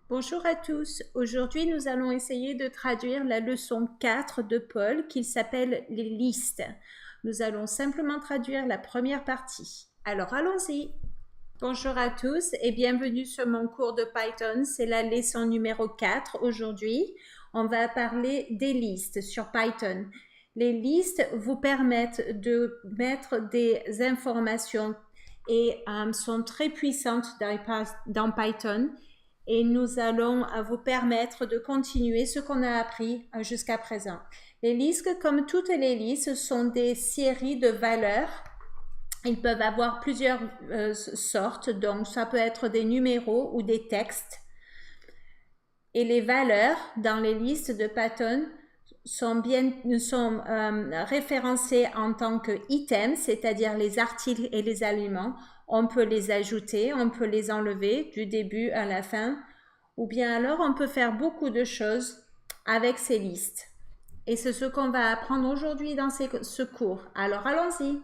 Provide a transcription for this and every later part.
Bonjour à tous. Aujourd'hui, nous allons essayer de traduire la leçon 4 de Paul qui s'appelle les listes. Nous allons simplement traduire la première partie. Alors, allons-y. Bonjour à tous et bienvenue sur mon cours de Python. C'est la leçon numéro 4 aujourd'hui. On va parler des listes sur Python. Les listes vous permettent de mettre des informations et sont très puissantes dans Python. Et nous allons vous permettre de continuer ce qu'on a appris jusqu'à présent. Les listes, comme toutes les listes, sont des séries de valeurs. Ils peuvent avoir plusieurs sortes, donc ça peut être des numéros ou des textes. Et les valeurs dans les listes de Python sont référencées en tant que items, c'est-à-dire les articles et les aliments. On peut les ajouter, on peut les enlever du début à la fin, ou bien alors on peut faire beaucoup de choses avec ces listes. Et c'est ce qu'on va apprendre aujourd'hui dans ce cours. Alors allons-y.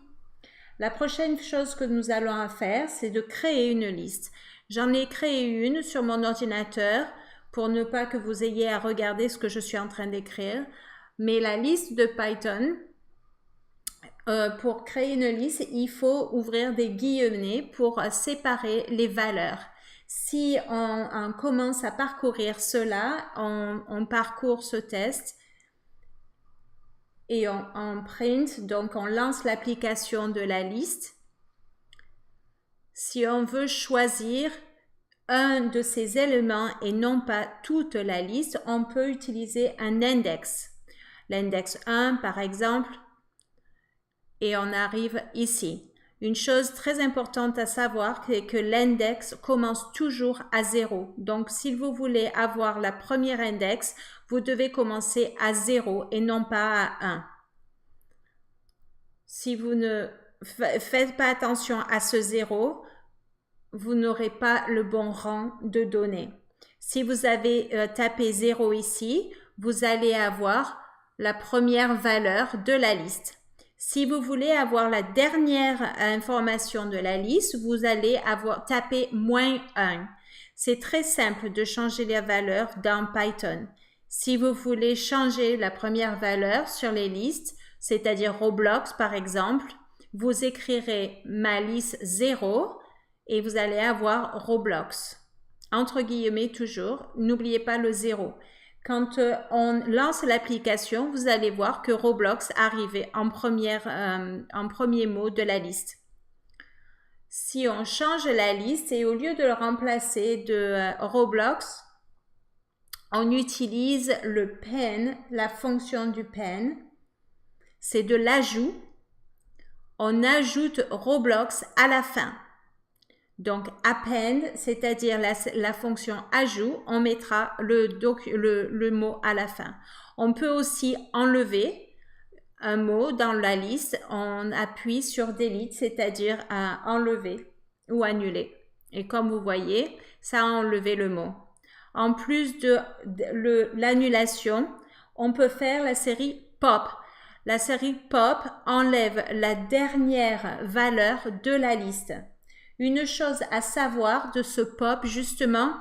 La prochaine chose que nous allons faire, c'est de créer une liste. J'en ai créé une sur mon ordinateur pour ne pas que vous ayez à regarder ce que je suis en train d'écrire. Mais la liste de Python, pour créer une liste, il faut ouvrir des guillemets pour séparer les valeurs. Si on commence à parcourir cela, on parcourt ce test et on print, donc on lance l'application de la liste. Si on veut choisir un de ces éléments et non pas toute la liste, on peut utiliser un index. L'index 1 par exemple, et on arrive ici. Une chose très importante à savoir, c'est que l'index commence toujours à 0. Donc, si vous voulez avoir la première index, vous devez commencer à 0 et non pas à 1. Si vous ne faites pas attention à ce 0, vous n'aurez pas le bon rang de données. Si vous avez tapé 0 ici, vous allez avoir la première valeur de la liste. Si vous voulez avoir la dernière information de la liste, vous allez taper -1. C'est très simple de changer les valeurs dans Python. Si vous voulez changer la première valeur sur les listes, c'est-à-dire Roblox par exemple, vous écrirez ma liste 0 et vous allez avoir Roblox. Entre guillemets toujours, n'oubliez pas le 0. Quand on lance l'application, vous allez voir que Roblox arrive en premier mot de la liste. Si on change la liste et au lieu de le remplacer de Roblox, on utilise le pen, la fonction du pen. C'est de l'ajout. On ajoute Roblox à la fin. Donc, append, c'est-à-dire la fonction ajout, on mettra le mot à la fin. On peut aussi enlever un mot dans la liste. On appuie sur delete, c'est-à-dire à enlever ou annuler. Et comme vous voyez, ça a enlevé le mot. En plus de l'annulation, on peut faire la série pop. La série pop enlève la dernière valeur de la liste. Une chose à savoir de ce pop, justement,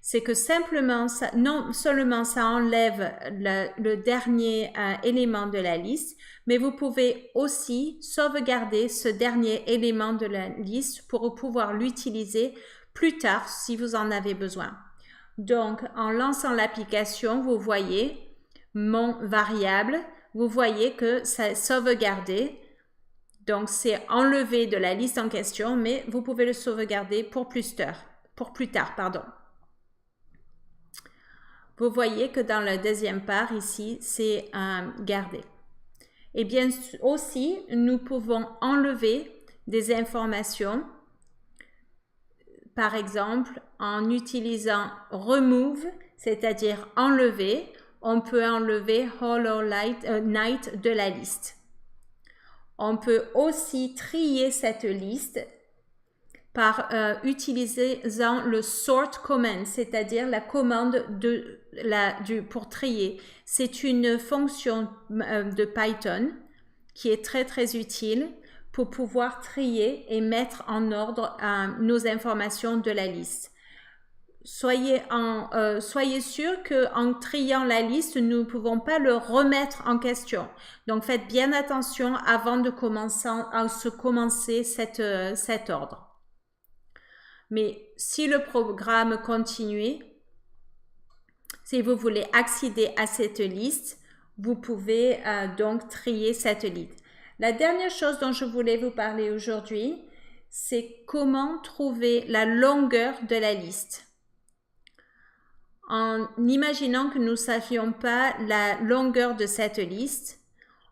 c'est que simplement, non seulement ça enlève le dernier élément de la liste, mais vous pouvez aussi sauvegarder ce dernier élément de la liste pour pouvoir l'utiliser plus tard si vous en avez besoin. Donc, en lançant l'application, vous voyez mon variable, vous voyez que ça est sauvegardé. Donc, c'est enlevé de la liste en question, mais vous pouvez le sauvegarder pour plus tard. Vous voyez que dans la deuxième part ici, c'est gardé. Et bien aussi, nous pouvons enlever des informations, par exemple, en utilisant remove, c'est-à-dire enlever, on peut enlever Hollow Knight de la liste. On peut aussi trier cette liste par utilisant le sort command, c'est-à-dire la commande pour trier. C'est une fonction de Python qui est très très utile pour pouvoir trier et mettre en ordre nos informations de la liste. soyez sûr qu'en triant la liste, nous ne pouvons pas le remettre en question. Donc, faites bien attention avant de commencer cet ordre. Mais si le programme continue, si vous voulez accéder à cette liste, vous pouvez donc trier cette liste. La dernière chose dont je voulais vous parler aujourd'hui, c'est comment trouver la longueur de la liste. En imaginant que nous ne savions pas la longueur de cette liste,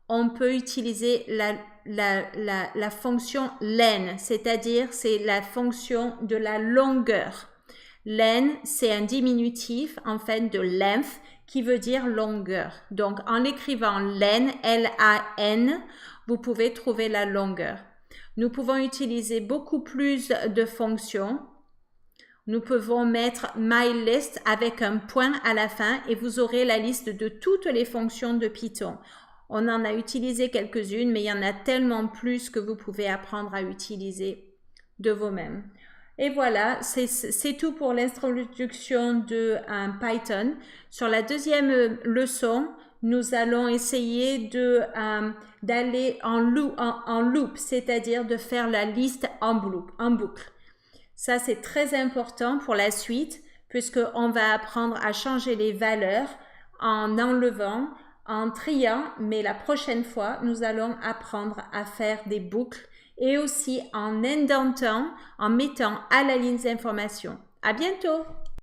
on peut utiliser la fonction len, c'est-à-dire c'est la fonction de la longueur. Len, c'est un diminutif en fait de length qui veut dire longueur. Donc en l'écrivant len, L-A-N, vous pouvez trouver la longueur. Nous pouvons utiliser beaucoup plus de fonctions. Nous pouvons mettre mylist avec un point à la fin et vous aurez la liste de toutes les fonctions de Python. On en a utilisé quelques-unes, mais il y en a tellement plus que vous pouvez apprendre à utiliser de vous-même. Et voilà, c'est tout pour l'introduction de Python. Sur la deuxième leçon, nous allons essayer d'aller en loop, c'est-à-dire de faire la liste en boucle. Ça, c'est très important pour la suite, puisqu'on va apprendre à changer les valeurs en enlevant, en triant, mais la prochaine fois, nous allons apprendre à faire des boucles et aussi en indentant, en mettant à la ligne d'information. À bientôt!